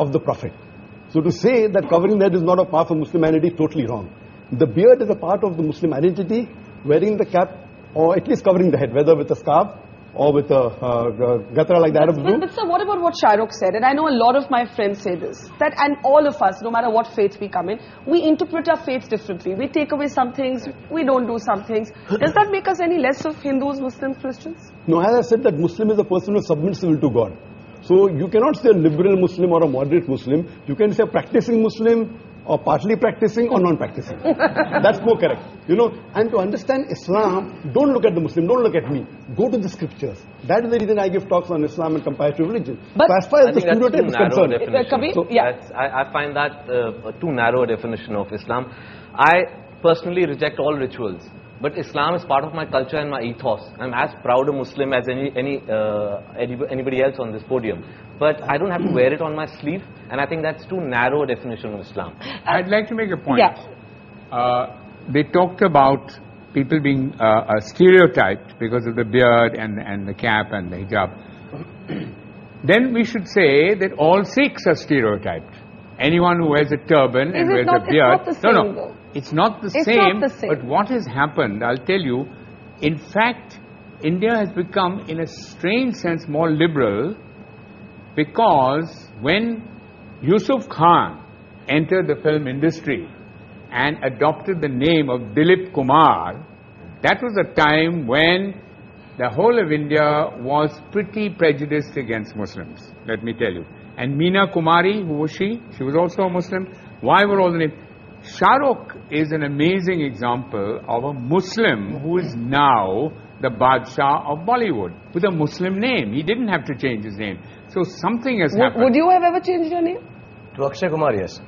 of the Prophet. So to say that covering the head is not a part of Muslim identity is totally wrong. The beard is a part of the Muslim identity, wearing the cap or at least covering the head, whether with a scarf or with a gatra like the Arabs do. But sir, what about what Sharuk said? And I know a lot of my friends say this, that and all of us, no matter what faith we come in, we interpret our faith differently. We take away some things, we don't do some things. Does that make us any less of Hindus, Muslims, Christians? No, as I said, that Muslim is a person who submits his will to God. So you cannot say a liberal Muslim or a moderate Muslim. You can say a practicing Muslim or partly practicing or non-practicing. That's more correct. You know, and to understand Islam, don't look at the Muslim, don't look at me. Go to the scriptures. That is the reason I give talks on Islam and comparative religion. But so as far as the stereotype is concerned, I find that too narrow a definition of Islam. I personally reject all rituals. But Islam is part of my culture and my ethos. I'm as proud a Muslim as anybody else on this podium. But I don't have to wear it on my sleeve, and I think that's too narrow a definition of Islam. I'd like to make a point. Yeah. They talked about people being stereotyped because of the beard and the cap and the hijab. Then we should say that all Sikhs are stereotyped. Anyone who wears a turban and wears a beard. It's not the same, though. It's not the It's same, not the same. but what has happened, I'll tell you, in fact, India has become, in a strange sense, more liberal because when Yusuf Khan entered the film industry and adopted the name of Dilip Kumar, that was a time when the whole of India was pretty prejudiced against Muslims, let me tell you. And Meena Kumari, who was she? She was also a Muslim. Why were all the names? Sharuk is an amazing example of a Muslim who is now the Badshah of Bollywood with a Muslim name. He didn't have to change his name. So something has happened. Would you have ever changed your name? To Akshay Kumar, yes.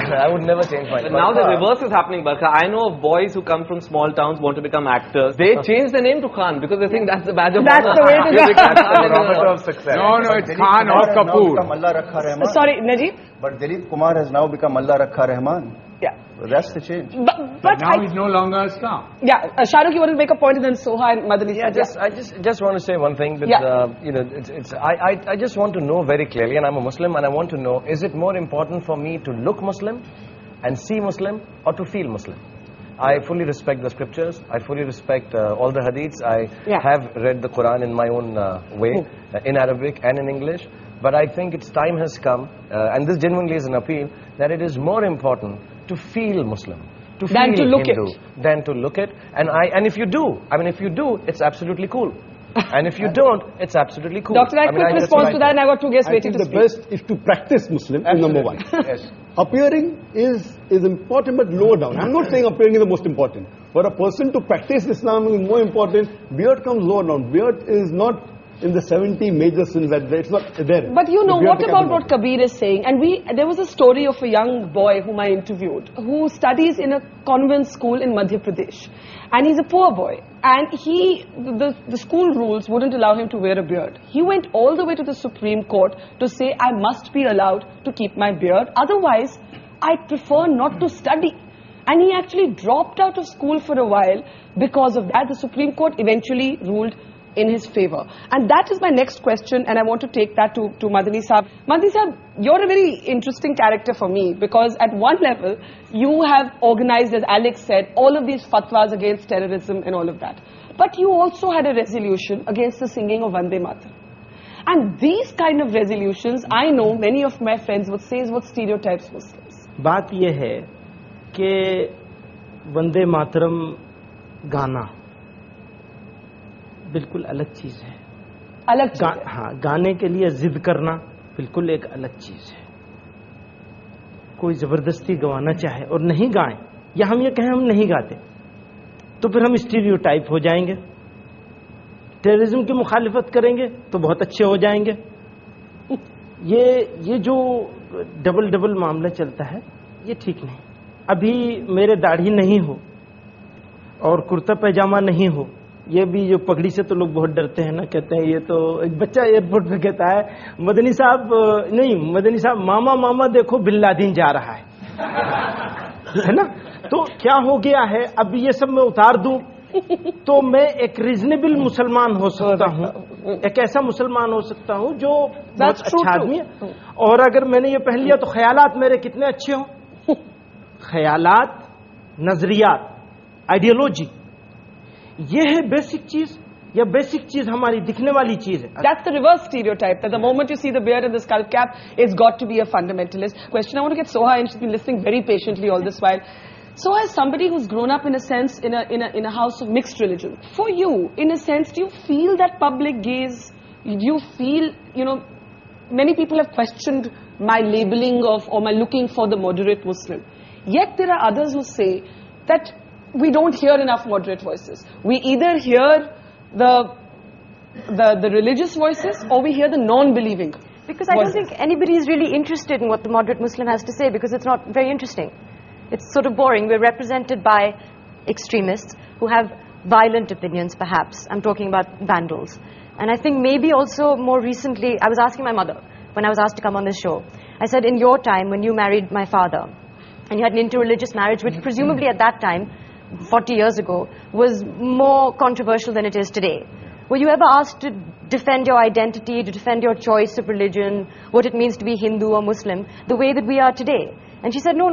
I would never change my name. Now the reverse is happening, Barkha. I know of boys who come from small towns, want to become actors. They change their name to Khan because they think that's the badge of honor. That's the way to go. Barometer of success. No, it's Khan or Kapoor. Sorry, Najib? But Dilip Kumar has now become Allah Rakha Rahman. Yeah. So that's the change. But now he's no longer a star. Yeah, Sharuk, you want to make a point, and then Soha and Madani. I just want to say one thing. That, you know, I just want to know very clearly, and I'm a Muslim, and I want to know: is it more important for me to look Muslim and see Muslim, or to feel Muslim? I fully respect the scriptures. I fully respect all the hadiths. I have read the Quran in my own way, in Arabic and in English. But I think its time has come, and this genuinely is an appeal, that it is more important to feel Muslim, to feel Hindu, than to look it. And if you do, if you do, it's absolutely cool. And if you don't, it's absolutely cool. Dr. I quick response to that, and I've got 2 guests waiting to speak. The best is to practice Muslim is number one. Yes. Appearing is important, but lower down. I'm not saying appearing is the most important. For a person to practice Islam is more important. Beard comes lower down. Beard is not in the 70 major sins that it's not there. But you know, what about what Kabir is saying? And there was a story of a young boy whom I interviewed who studies in a convent school in Madhya Pradesh. And he's a poor boy. And the school rules wouldn't allow him to wear a beard. He went all the way to the Supreme Court to say, I must be allowed to keep my beard. Otherwise, I prefer not to study. And he actually dropped out of school for a while because of that. The Supreme Court eventually ruled in his favor. And that is my next question, and I want to take that to Madani Saab. Madani Saab, you're a very interesting character for me because at one level, you have organized, as Alex said, all of these fatwas against terrorism and all of that. But you also had a resolution against the singing of Vande Mataram. And these kind of resolutions, I know many of my friends would say is what stereotypes Muslims. बात ये है कि वंदे मातरम गाना बिल्कुल अलग चीज है। अलग चीज है। हाँ, गाने के लिए जिद करना बिल्कुल एक अलग चीज है। कोई जबरदस्ती गवाना चाहे और नहीं गाएं, या हम ये कहें हम नहीं गाते, तो फिर हम स्टीरियोटाइप हो जाएंगे। टेररिज्म की मुखालिफत करेंगे तो बहुत अच्छे हो जाएंगे। ये जो डबल मामला चलता है, ये ठीक नहीं। अभी मेरे दाढ़ी नहीं हो और कुर्ता पैजामा नहीं हो, ये भी जो पगड़ी से तो लोग बहुत डरते हैं ना, कहते हैं ये तो एक बच्चा एयरपोर्ट पे कहता है मदनी साहब मामा मामा देखो बिन लादेन जा रहा है ना। तो क्या हो गया है, अब ये सब मैं उतार दूं, तो मैं एक रीजनेबल मुसलमान हो सकता हूँ, एक ऐसा मुसलमान हो सकता हूँ जो बहुत अच्छा आदमी है। और अगर मैंने ये पहन लिया तो ख्यालात मेरे कितने अच्छे हों। ख्यालात, नजरियात, आइडियोलॉजी, ये है बेसिक चीज, या बेसिक चीज हमारी दिखने वाली चीज है। That's the reverse stereotype, that the moment you see the beard and the skull cap, it's got to be a fundamentalist. Question, I want to get Soha in. She's been listening very patiently all this while. So as somebody who's grown up in a sense in a house of mixed religion, for you, in a sense, do you feel that public gaze? Do you feel, many people have questioned my labeling of, or my looking for the moderate Muslim. Yet there are others who say that we don't hear enough moderate voices. We either hear the religious voices, or we hear the non-believing. Because I don't think anybody is really interested in what the moderate Muslim has to say, because it's not very interesting. It's sort of boring. We're represented by extremists who have violent opinions, perhaps. I'm talking about vandals. And I think maybe also more recently, I was asking my mother when I was asked to come on this show. I said, in your time when you married my father, and you had an interreligious marriage, which presumably at that time, 40 years ago, was more controversial than it is today. Were you ever asked to defend your identity, to defend your choice of religion, what it means to be Hindu or Muslim, the way that we are today? And she said, no,